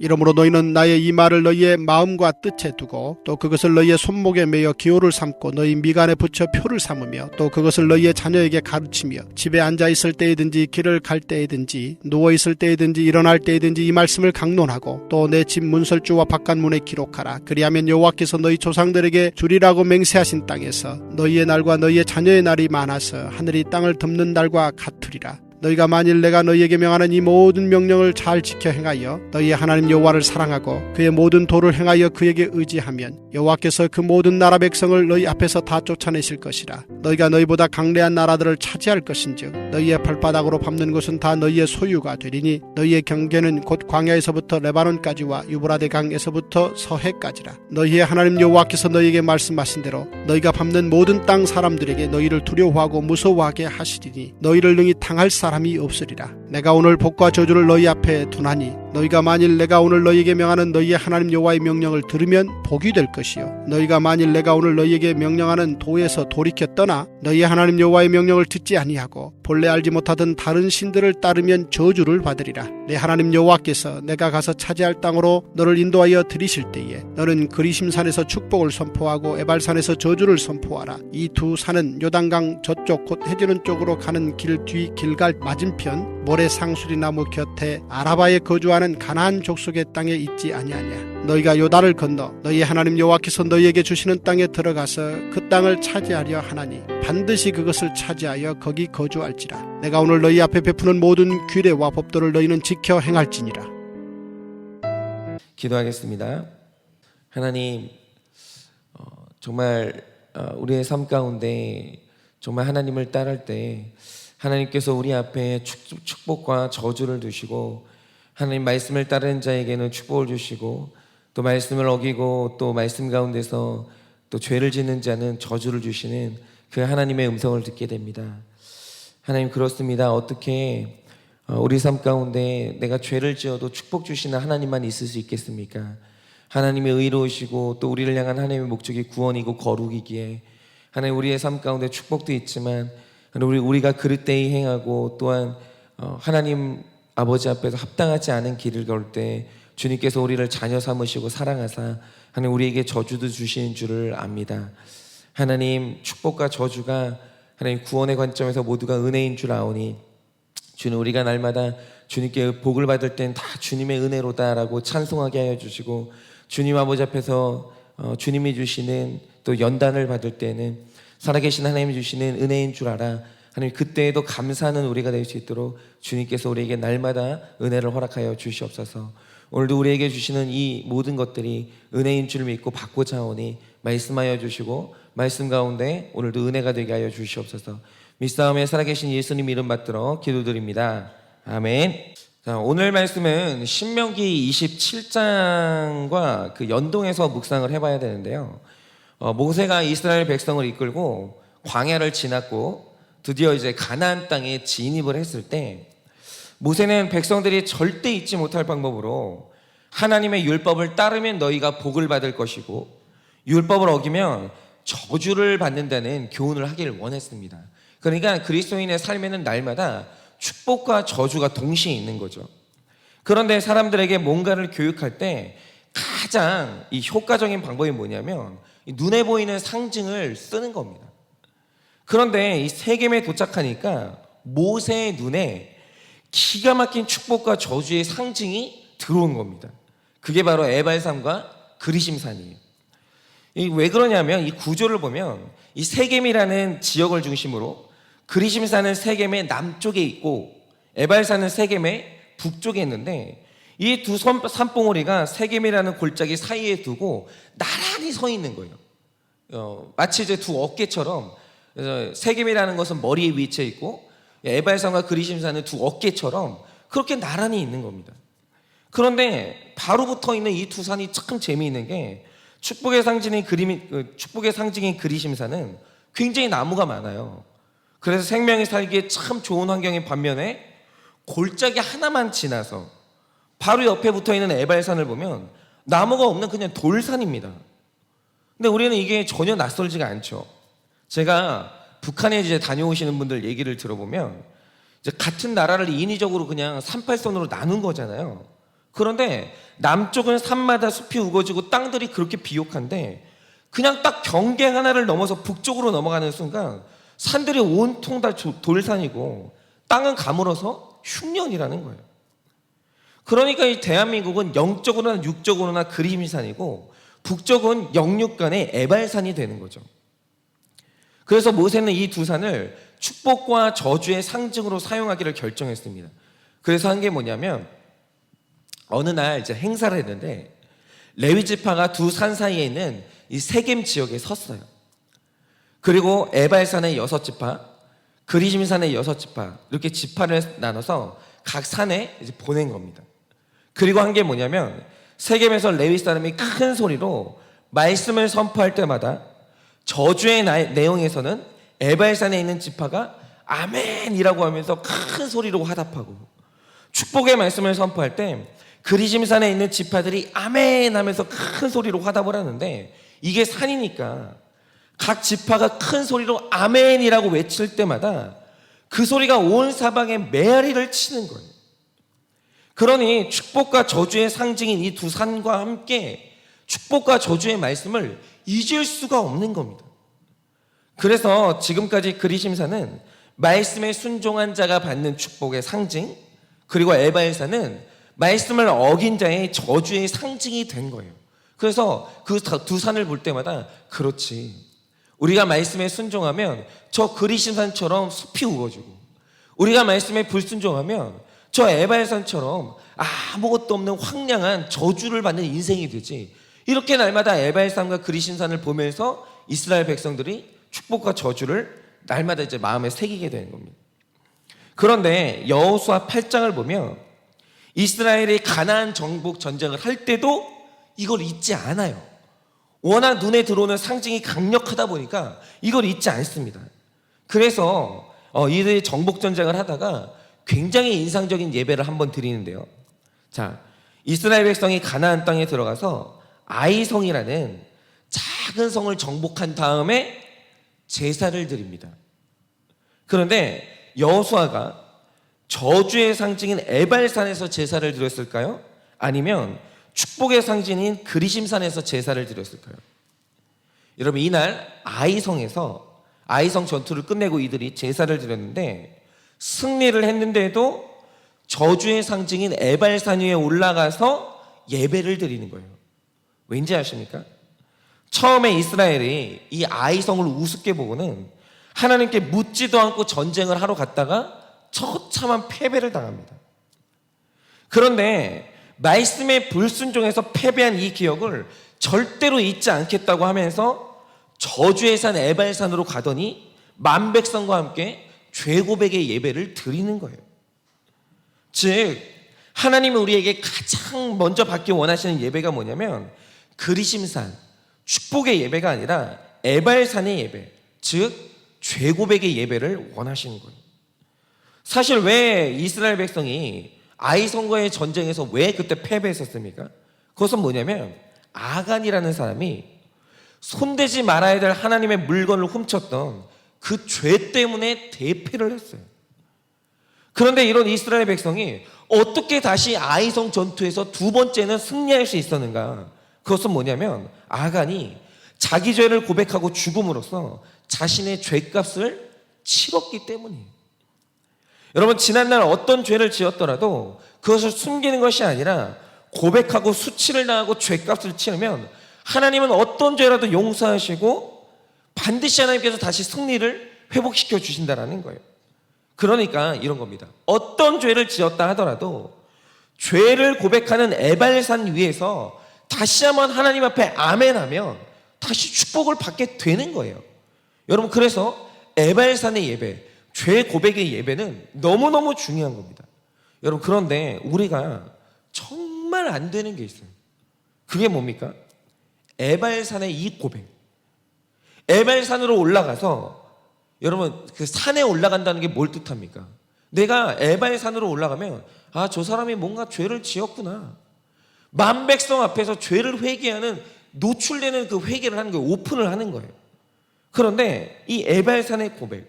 이러므로 너희는 나의 이 말을 너희의 마음과 뜻에 두고 또 그것을 너희의 손목에 매어 기호를 삼고 너희 미간에 붙여 표를 삼으며 또 그것을 너희의 자녀에게 가르치며 집에 앉아 있을 때이든지 길을 갈 때이든지 누워 있을 때이든지 일어날 때이든지 이 말씀을 강론하고 또 내 집 문설주와 바깥문에 기록하라. 그리하면 여호와께서 너희 조상들에게 주리라고 맹세하신 땅에서 너희의 날과 너희의 자녀의 날이 많아서 하늘이 땅을 덮는 날과 같으리라. 너희가 만일 내가 너희에게 명하는 이 모든 명령을 잘 지켜 행하여 너희의 하나님 여호와를 사랑하고 그의 모든 도를 행하여 그에게 의지하면 여호와께서 그 모든 나라 백성을 너희 앞에서 다 쫓아내실 것이라. 너희가 너희보다 강대한 나라들을 차지할 것인즉 너희의 발바닥으로 밟는 곳은 다 너희의 소유가 되리니 너희의 경계는 곧 광야에서부터 레바논까지와 유브라데 강에서부터 서해까지라. 너희의 하나님 여호와께서 너희에게 말씀하신 대로 너희가 밟는 모든 땅 사람들에게 너희를 두려워하고 무서워하게 하시리니 너희를 능히 당할 사람이 없으리라. 내가 오늘 복과 저주를 너희 앞에 두나니 너희가 만일 내가 오늘 너희에게 명하는 너희의 하나님 여호와의 명령을 들으면 복이 될 것이요 너희가 만일 내가 오늘 너희에게 명령하는 도에서 돌이켜 떠나 너희의 하나님 여호와의 명령을 듣지 아니하고 본래 알지 못하던 다른 신들을 따르면 저주를 받으리라. 내 하나님 여호와께서 내가 가서 차지할 땅으로 너를 인도하여 들이실 때에 너는 그리심산에서 축복을 선포하고 에발산에서 저주를 선포하라. 이 두 산은 요단강 저쪽 곧 해지는 쪽으로 가는 길 뒤 길갈 맞은편 모래 상수리 나무 곁에 아라바에 거주하는 가나안 족속의 땅에 있지 아니하냐. 너희가 요단을 건너 너희 하나님 여호와께서 너희에게 주시는 땅에 들어가서 그 땅을 차지하려 하나니 반드시 그것을 차지하여 거기 거주할지라. 내가 오늘 너희 앞에 베푸는 모든 규례와 법도를 너희는 지켜 행할지니라. 기도하겠습니다. 하나님, 정말 우리의 삶 가운데 정말 하나님을 따를 때 하나님께서 우리 앞에 축복과 저주를 두시고 하나님 말씀을 따르는 자에게는 축복을 주시고 또 말씀을 어기고 또 말씀 가운데서 또 죄를 짓는 자는 저주를 주시는 그 하나님의 음성을 듣게 됩니다. 하나님, 그렇습니다. 어떻게 우리 삶 가운데 내가 죄를 지어도 축복 주시는 하나님만 있을 수 있겠습니까? 하나님의 의로우시고 또 우리를 향한 하나님의 목적이 구원이고 거룩이기에 하나님, 우리의 삶 가운데 축복도 있지만 우리가 그릇되이 행하고 또한 하나님 아버지 앞에서 합당하지 않은 길을 걸 때 주님께서 우리를 자녀 삼으시고 사랑하사 하나님 우리에게 저주도 주시는 줄을 압니다. 하나님, 축복과 저주가 하나님 구원의 관점에서 모두가 은혜인 줄 아오니 주는 우리가 날마다 주님께 복을 받을 땐 다 주님의 은혜로다라고 찬송하게 하여 주시고 주님 아버지 앞에서 주님이 주시는 또 연단을 받을 때는 살아계신 하나님이 주시는 은혜인 줄 알아. 하나님, 그때에도 감사하는 우리가 될 수 있도록 주님께서 우리에게 날마다 은혜를 허락하여 주시옵소서. 오늘도 우리에게 주시는 이 모든 것들이 은혜인 줄 믿고 받고자 하오니 말씀하여 주시고 말씀 가운데 오늘도 은혜가 되게 하여 주시옵소서. 믿사오며 살아계신 예수님 이름 받들어 기도드립니다. 아멘. 자, 오늘 말씀은 신명기 27장과 그 연동해서 묵상을 해봐야 되는데요. 모세가 이스라엘 백성을 이끌고 광야를 지났고 드디어 이제 가나안 땅에 진입을 했을 때 모세는 백성들이 절대 잊지 못할 방법으로 하나님의 율법을 따르면 너희가 복을 받을 것이고 율법을 어기면 저주를 받는다는 교훈을 하기를 원했습니다. 그러니까 그리스도인의 삶에는 날마다 축복과 저주가 동시에 있는 거죠. 그런데 사람들에게 뭔가를 교육할 때 가장 이 효과적인 방법이 뭐냐면 눈에 보이는 상징을 쓰는 겁니다. 그런데 이 세겜에 도착하니까 모세의 눈에 기가 막힌 축복과 저주의 상징이 들어온 겁니다. 그게 바로 에발산과 그리심산이에요. 왜 그러냐면 이 구조를 보면 이 세겜이라는 지역을 중심으로 그리심산은 세겜의 남쪽에 있고 에발산은 세겜의 북쪽에 있는데 이 두 산봉우리가 세겜이라는 골짜기 사이에 두고 나란히 서 있는 거예요. 마치 이제 두 어깨처럼 세겜이라는 것은 머리에 위치해 있고 에발산과 그리심산은 두 어깨처럼 그렇게 나란히 있는 겁니다. 그런데 바로 붙어 있는 이 두 산이 참 재미있는 게 축복의 상징인 그리심산은 굉장히 나무가 많아요. 그래서 생명이 살기에 참 좋은 환경인 반면에 골짜기 하나만 지나서 바로 옆에 붙어있는 에발산을 보면 나무가 없는 그냥 돌산입니다. 근데 우리는 이게 전혀 낯설지가 않죠. 제가 북한에 이제 다녀오시는 분들 얘기를 들어보면 이제 같은 나라를 인위적으로 그냥 38선으로 나눈 거잖아요. 그런데 남쪽은 산마다 숲이 우거지고 땅들이 그렇게 비옥한데 그냥 딱 경계 하나를 넘어서 북쪽으로 넘어가는 순간 산들이 온통 다 돌산이고 땅은 가물어서 흉년이라는 거예요. 그러니까 이 대한민국은 영적으로나 육적으로나 그리심산이고 북쪽은 영육간의 에발산이 되는 거죠. 그래서 모세는 이 두 산을 축복과 저주의 상징으로 사용하기를 결정했습니다. 그래서 한 게 뭐냐면 어느 날 이제 행사를 했는데 레위 지파가 두 산 사이에 있는 이 세겜 지역에 섰어요. 그리고 에발산의 6지파, 그리심산의 6지파 이렇게 지파를 나눠서 각 산에 이제 보낸 겁니다. 그리고 한 게 뭐냐면 세겜에서 레위 사람이 큰 소리로 말씀을 선포할 때마다 저주의 내용에서는 에발산에 있는 지파가 아멘이라고 하면서 큰 소리로 화답하고 축복의 말씀을 선포할 때 그리심산에 있는 지파들이 아멘 하면서 큰 소리로 화답을 하는데 이게 산이니까 각 지파가 큰 소리로 아멘이라고 외칠 때마다 그 소리가 온 사방에 메아리를 치는 거예요. 그러니 축복과 저주의 상징인 이 두 산과 함께 축복과 저주의 말씀을 잊을 수가 없는 겁니다. 그래서 지금까지 그리심산은 말씀에 순종한 자가 받는 축복의 상징, 그리고 에발산은 말씀을 어긴 자의 저주의 상징이 된 거예요. 그래서 그 두 산을 볼 때마다 그렇지, 우리가 말씀에 순종하면 저 그리심산처럼 숲이 우거지고 우리가 말씀에 불순종하면 저 에발산처럼 아무것도 없는 황량한 저주를 받는 인생이 되지. 이렇게 날마다 에발산과 그리심산을 보면서 이스라엘 백성들이 축복과 저주를 날마다 이제 마음에 새기게 되는 겁니다. 그런데 여호수아 8장을 보면 이스라엘이 가나안 정복 전쟁을 할 때도 이걸 잊지 않아요. 워낙 눈에 들어오는 상징이 강력하다 보니까 이걸 잊지 않습니다. 그래서 이들이 정복 전쟁을 하다가 굉장히 인상적인 예배를 한번 드리는데요. 자, 이스라엘 백성이 가나안 땅에 들어가서 아이성이라는 작은 성을 정복한 다음에 제사를 드립니다. 그런데 여호수아가 저주의 상징인 에발산에서 제사를 드렸을까요? 아니면 축복의 상징인 그리심산에서 제사를 드렸을까요? 여러분, 이날 아이성에서 아이성 전투를 끝내고 이들이 제사를 드렸는데 승리를 했는데도 저주의 상징인 에발산 위에 올라가서 예배를 드리는 거예요. 왠지 아십니까? 처음에 이스라엘이 이 아이성을 우습게 보고는 하나님께 묻지도 않고 전쟁을 하러 갔다가 처참한 패배를 당합니다. 그런데 말씀에 불순종해서 패배한 이 기억을 절대로 잊지 않겠다고 하면서 저주의 산 에발산으로 가더니 만백성과 함께 죄고백의 예배를 드리는 거예요. 즉 하나님은 우리에게 가장 먼저 받기 원하시는 예배가 뭐냐면 그리심산, 축복의 예배가 아니라 에발산의 예배, 즉 죄고백의 예배를 원하시는 거예요. 사실 왜 이스라엘 백성이 아이성과의 전쟁에서 왜 그때 패배했었습니까? 그것은 뭐냐면 아간이라는 사람이 손대지 말아야 될 하나님의 물건을 훔쳤던 그 죄 때문에 대패를 했어요. 그런데 이런 이스라엘 백성이 어떻게 다시 아이성 전투에서 두 번째는 승리할 수 있었는가? 그것은 뭐냐면 아간이 자기 죄를 고백하고 죽음으로써 자신의 죄값을 치렀기 때문이에요. 여러분, 지난날 어떤 죄를 지었더라도 그것을 숨기는 것이 아니라 고백하고 수치를 당하고 죄값을 치르면 하나님은 어떤 죄라도 용서하시고 반드시 하나님께서 다시 승리를 회복시켜 주신다는 거예요. 그러니까 이런 겁니다. 어떤 죄를 지었다 하더라도 죄를 고백하는 에발산 위에서 다시 한번 하나님 앞에 아멘하면 다시 축복을 받게 되는 거예요. 여러분, 그래서 에발산의 예배, 죄 고백의 예배는 너무너무 중요한 겁니다. 여러분, 그런데 우리가 정말 안 되는 게 있어요. 그게 뭡니까? 에발산의 이 고백. 에발산으로 올라가서 여러분, 그 산에 올라간다는 게 뭘 뜻합니까? 내가 에발산으로 올라가면 저 사람이 뭔가 죄를 지었구나. 만백성 앞에서 죄를 회개하는, 노출되는 그 회개를 하는 거예요. 오픈을 하는 거예요. 그런데 이 에발산의 고백,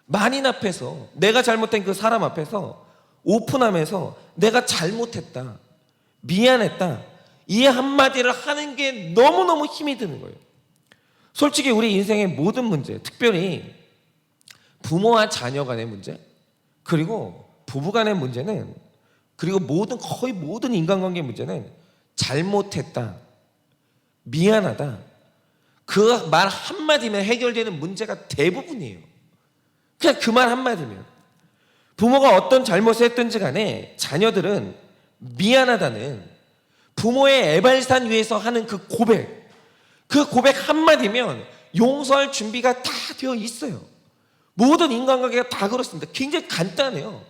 만인 앞에서, 내가 잘못된 그 사람 앞에서 오픈하면서 내가 잘못했다, 미안했다, 이 한마디를 하는 게 너무너무 힘이 드는 거예요. 솔직히 우리 인생의 모든 문제, 특별히 부모와 자녀 간의 문제, 그리고 부부 간의 문제는, 그리고 거의 모든 인간관계 문제는 잘못했다, 미안하다, 그 말 한마디면 해결되는 문제가 대부분이에요. 그냥 그 말 한마디면. 부모가 어떤 잘못을 했든지 간에 자녀들은 미안하다는 부모의 애발산 위에서 하는 그 고백 한마디면 용서할 준비가 다 되어 있어요. 모든 인간관계가 다 그렇습니다. 굉장히 간단해요.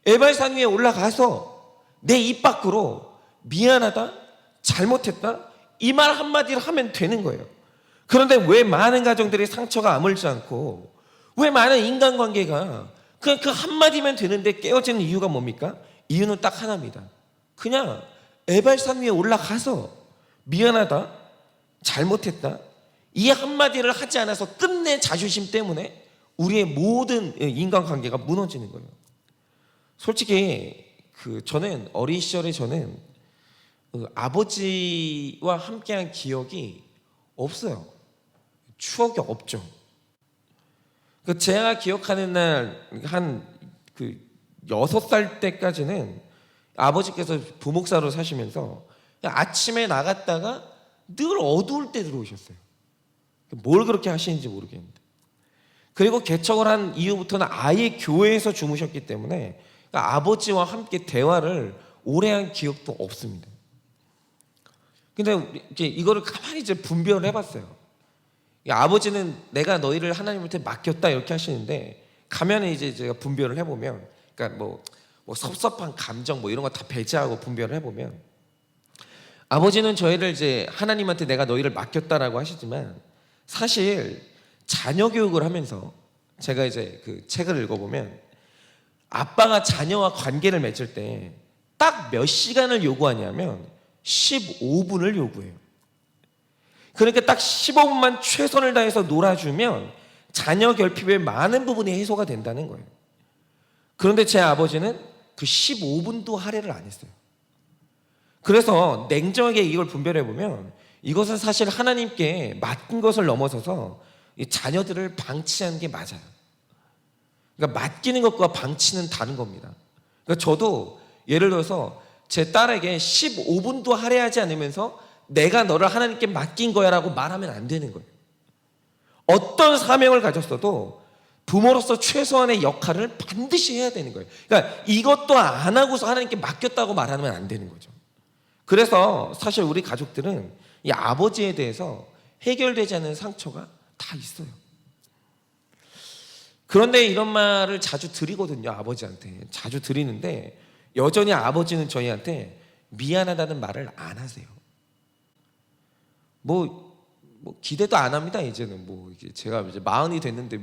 애발산 위에 올라가서 내 입 밖으로 미안하다, 잘못했다, 이 말 한마디를 하면 되는 거예요. 그런데 왜 많은 가정들이 상처가 아물지 않고, 왜 많은 인간관계가 그냥 그 한마디면 되는데 깨어지는 이유가 뭡니까? 이유는 딱 하나입니다. 그냥 애발산 위에 올라가서 미안하다, 잘못했다, 이 한마디를 하지 않아서 끝내 자존심 때문에 우리의 모든 인간관계가 무너지는 거예요. 솔직히 저는 어린 시절에 아버지와 함께한 기억이 없어요. 추억이 없죠. 제가 기억하는 날 한 6살 때까지는 아버지께서 부목사로 사시면서 아침에 나갔다가 늘 어두울 때 들어오셨어요. 뭘 그렇게 하시는지 모르겠는데. 그리고 개척을 한 이후부터는 아예 교회에서 주무셨기 때문에 아버지와 함께 대화를 오래 한 기억도 없습니다. 근데 이거를 가만히 이제 분별을 해봤어요. 아버지는 내가 너희를 하나님한테 맡겼다 이렇게 하시는데, 가면 이제 제가 분별을 해보면, 그러니까 뭐 섭섭한 감정 이런 거 다 배제하고 분별을 해보면, 아버지는 저희를 이제 하나님한테 내가 너희를 맡겼다라고 하시지만, 사실 자녀 교육을 하면서 제가 이제 그 책을 읽어보면, 아빠가 자녀와 관계를 맺을 때 딱 몇 시간을 요구하냐면 15분을 요구해요. 그러니까 딱 15분만 최선을 다해서 놀아주면 자녀 결핍의 많은 부분이 해소가 된다는 거예요. 그런데 제 아버지는 그 15분도 할애를 안 했어요. 그래서 냉정하게 이걸 분별해 보면 이것은 사실 하나님께 맡긴 것을 넘어서서 이 자녀들을 방치하는 게 맞아요. 그러니까 맡기는 것과 방치는 다른 겁니다. 그러니까 저도 예를 들어서 제 딸에게 15분도 할애하지 않으면서 내가 너를 하나님께 맡긴 거야 라고 말하면 안 되는 거예요. 어떤 사명을 가졌어도 부모로서 최소한의 역할을 반드시 해야 되는 거예요. 그러니까 이것도 안 하고서 하나님께 맡겼다고 말하면 안 되는 거죠. 그래서 사실 우리 가족들은 이 아버지에 대해서 해결되지 않는 상처가 다 있어요. 그런데 이런 말을 자주 드리거든요. 아버지한테 자주 드리는데 여전히 아버지는 저희한테 미안하다는 말을 안 하세요. 기대도 안 합니다. 이제는 이게 제가 이제 40이 됐는데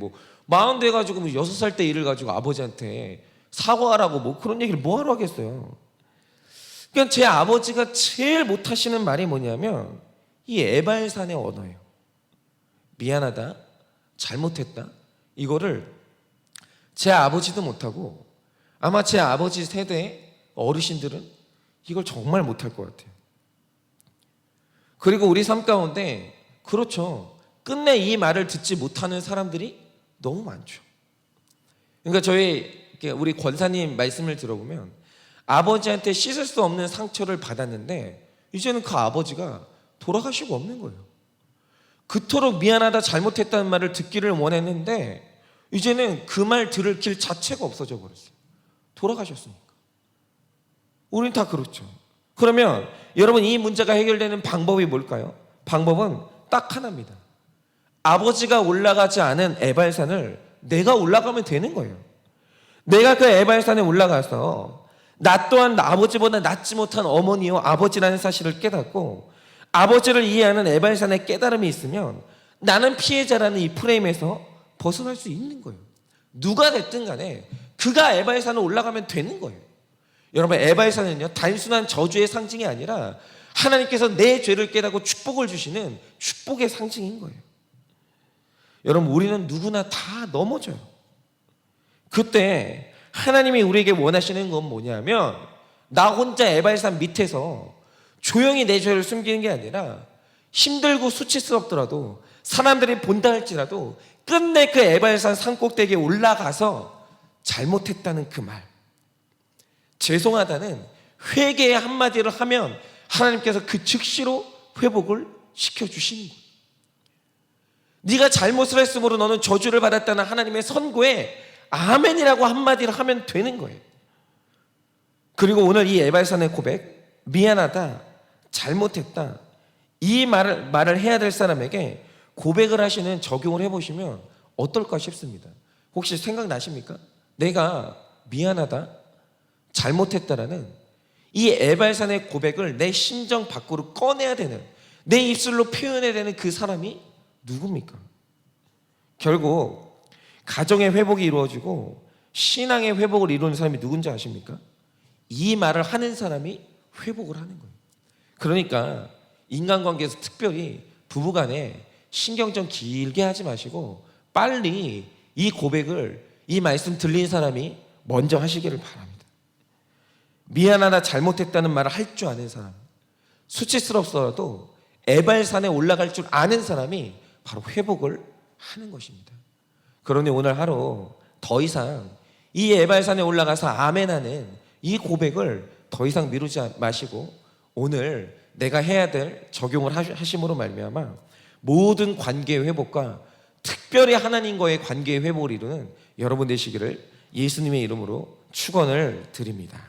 40 돼가지고 6살 때 일을 가지고 아버지한테 사과하라고 그런 얘기를 뭐하러 하겠어요. 그러니까 제 아버지가 제일 못하시는 말이 뭐냐면 이 에발산의 언어예요. 미안하다, 잘못했다, 이거를 제 아버지도 못하고 아마 제 아버지 세대 어르신들은 이걸 정말 못할 것 같아요. 그리고 우리 삶 가운데 그렇죠, 끝내 이 말을 듣지 못하는 사람들이 너무 많죠. 그러니까 우리 권사님 말씀을 들어보면 아버지한테 씻을 수 없는 상처를 받았는데 이제는 그 아버지가 돌아가시고 없는 거예요. 그토록 미안하다, 잘못했다는 말을 듣기를 원했는데 이제는 그 말 들을 길 자체가 없어져 버렸어요. 돌아가셨으니까. 우린 다 그렇죠. 그러면 여러분, 이 문제가 해결되는 방법이 뭘까요? 방법은 딱 하나입니다. 아버지가 올라가지 않은 에발산을 내가 올라가면 되는 거예요. 내가 그 에발산에 올라가서 나 또한 아버지보다 낫지 못한 어머니요 아버지라는 사실을 깨닫고 아버지를 이해하는 에발산의 깨달음이 있으면 나는 피해자라는 이 프레임에서 벗어날 수 있는 거예요. 누가 됐든 간에 그가 에발산을 올라가면 되는 거예요. 여러분, 에발산은요 단순한 저주의 상징이 아니라 하나님께서 내 죄를 깨닫고 축복을 주시는 축복의 상징인 거예요. 여러분, 우리는 누구나 다 넘어져요. 그때 하나님이 우리에게 원하시는 건 뭐냐면 나 혼자 에발산 밑에서 조용히 내 죄를 숨기는 게 아니라 힘들고 수치스럽더라도 사람들이 본다 할지라도 끝내 그 에발산 산꼭대기에 올라가서 잘못했다는 그 말, 죄송하다는 회개의 한마디를 하면 하나님께서 그 즉시로 회복을 시켜주시는 거예요. 네가 잘못을 했으므로 너는 저주를 받았다는 하나님의 선고에 아멘이라고 한마디를 하면 되는 거예요. 그리고 오늘 이 에발산의 고백, 미안하다, 잘못했다, 이 말을 해야 될 사람에게 고백을 하시는 적용을 해보시면 어떨까 싶습니다. 혹시 생각나십니까? 내가 미안하다, 잘못했다라는 이 에발산의 고백을 내 심정 밖으로 꺼내야 되는, 내 입술로 표현해야 되는 그 사람이 누굽니까? 결국 가정의 회복이 이루어지고 신앙의 회복을 이루는 사람이 누군지 아십니까? 이 말을 하는 사람이 회복을 하는 거예요. 그러니까 인간관계에서 특별히 부부간에 신경 좀 길게 하지 마시고 빨리 이 고백을, 이 말씀 들린 사람이 먼저 하시기를 바랍니다. 미안하다, 잘못했다는 말을 할 줄 아는 사람, 수치스럽더라도 에발산에 올라갈 줄 아는 사람이 바로 회복을 하는 것입니다. 그러니 오늘 하루 더 이상 이 에발산에 올라가서 아멘하는 이 고백을 더 이상 미루지 마시고 오늘 내가 해야 될 적용을 하심으로 말미암아 모든 관계의 회복과 특별히 하나님과의 관계의 회복을 이루는 여러분 되시기를 예수님의 이름으로 축원을 드립니다.